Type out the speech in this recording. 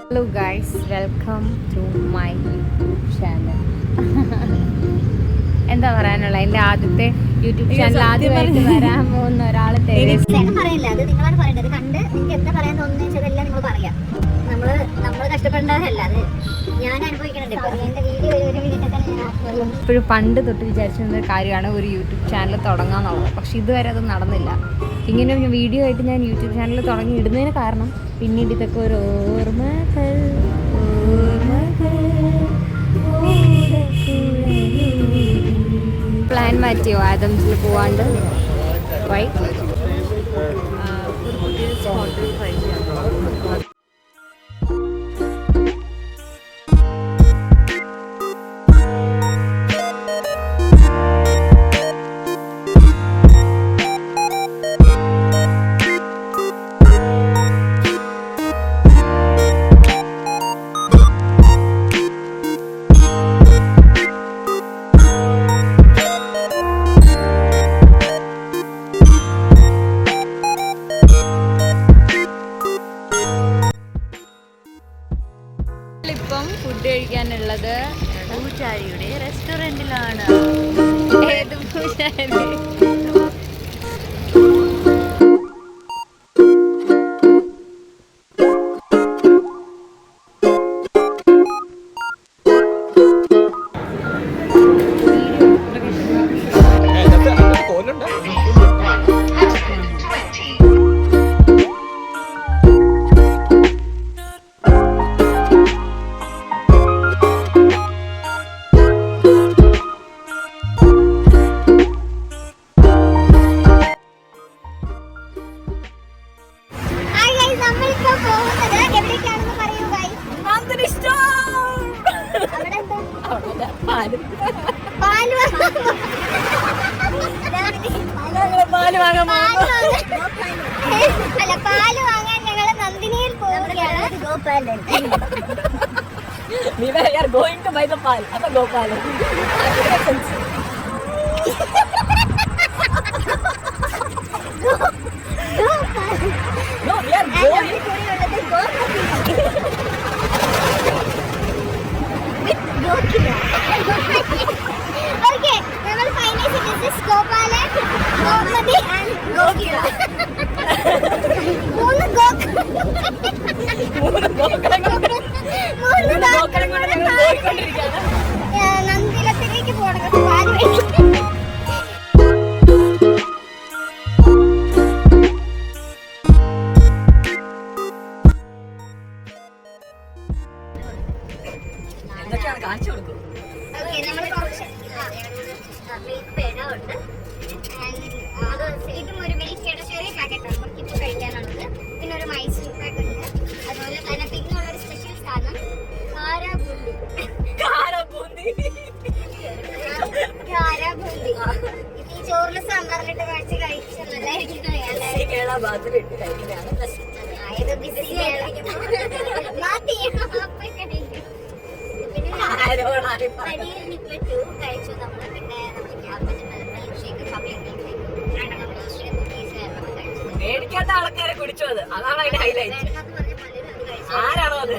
Hello guys, welcome to my YouTube channel. എന്താ പറയാനുള്ള എൻ്റെ ആദ്യത്തെ യൂട്യൂബ് ചാനൽ ആദ്യമായിട്ട് വരാൻ പോകുന്ന ഒരാൾ പറയില്ല, അത് നിങ്ങളാണ് പറയേണ്ടത്. കണ്ട് നിങ്ങൾക്ക് എന്താ പറയാൻ തോന്നുന്നത് വെച്ചാൽ നിങ്ങൾ പറയാം. നമ്മള് കഷ്ടപ്പെടേണ്ടതല്ല, അത് ഞാൻ അനുഭവിക്കുന്നുണ്ട്. ഇപ്പോൾ എൻ്റെ വീഡിയോ ഒരു മിനിറ്റ് തന്നെ ഇപ്പോഴും പണ്ട് തൊട്ട് വിചാരിച്ചിരുന്ന ഒരു കാര്യമാണ് ഒരു യൂട്യൂബ് ചാനൽ തുടങ്ങാന്നുള്ളത്. പക്ഷെ ഇതുവരെ അത് നടന്നില്ല. ഇങ്ങനെ ഒരു വീഡിയോ ആയിട്ട് ഞാൻ യൂട്യൂബ് ചാനൽ തുടങ്ങി ഇടുന്നതിന് കാരണം പിന്നീട് ഇതൊക്കെ ഒരു ഓർമ്മകൾ പ്ലാൻ മാറ്റിയോ ആദംസിൽ പോവാണ്ട് വൈ ഇപ്പം ഫുഡ് കഴിക്കാനുള്ളത് പൂജാരിയുടെ റെസ്റ്റോറൻറ്റിലാണ്. ഏത് പൂജാരി? പാല് വാങ്ങാൻ ഞങ്ങൾ നന്ദിനിയിൽ പോവുകയാണ്. We are going to buy the pal. Apa Gopal? No, we are going. Okay, നമ്മൾ finally this is Gopala, Gopadi and Gokila. മൂന്ന് നന്ദിലത്തിലേക്ക് പോകണം. പാല് എന്തൊക്കെയാണ് കാണിച്ചു കൊടുക്കും? നമ്മൾ കുറച്ച് പേട ഉണ്ട്. ഇതും ഒരു മിൽക്കിയുടെ ചെറിയ പാക്കറ്റാണ് നമുക്കിപ്പോൾ കഴിക്കാനുള്ളത്. പിന്നെ ഒരു മൈസൂർ പാക്ക് ഉണ്ട്. അതുപോലെ തന്നെ പിന്നെ ഉള്ളൊരു സ്പെഷ്യൽ സാധനം കാരാബൂന്തി. ഈ ചോറിന് സാമ്പാറിലിട്ട് കഴിച്ച് കഴിച്ചാൽ നല്ലതായിരിക്കും. കഴിച്ചു നമ്മള്. പിന്നെ മേടിക്കാത്ത ആൾക്കാരെ കുടിച്ചു, അത് അതാണ് അതിന്റെ ഹൈലൈറ്റ്. ആരാണോ അത്?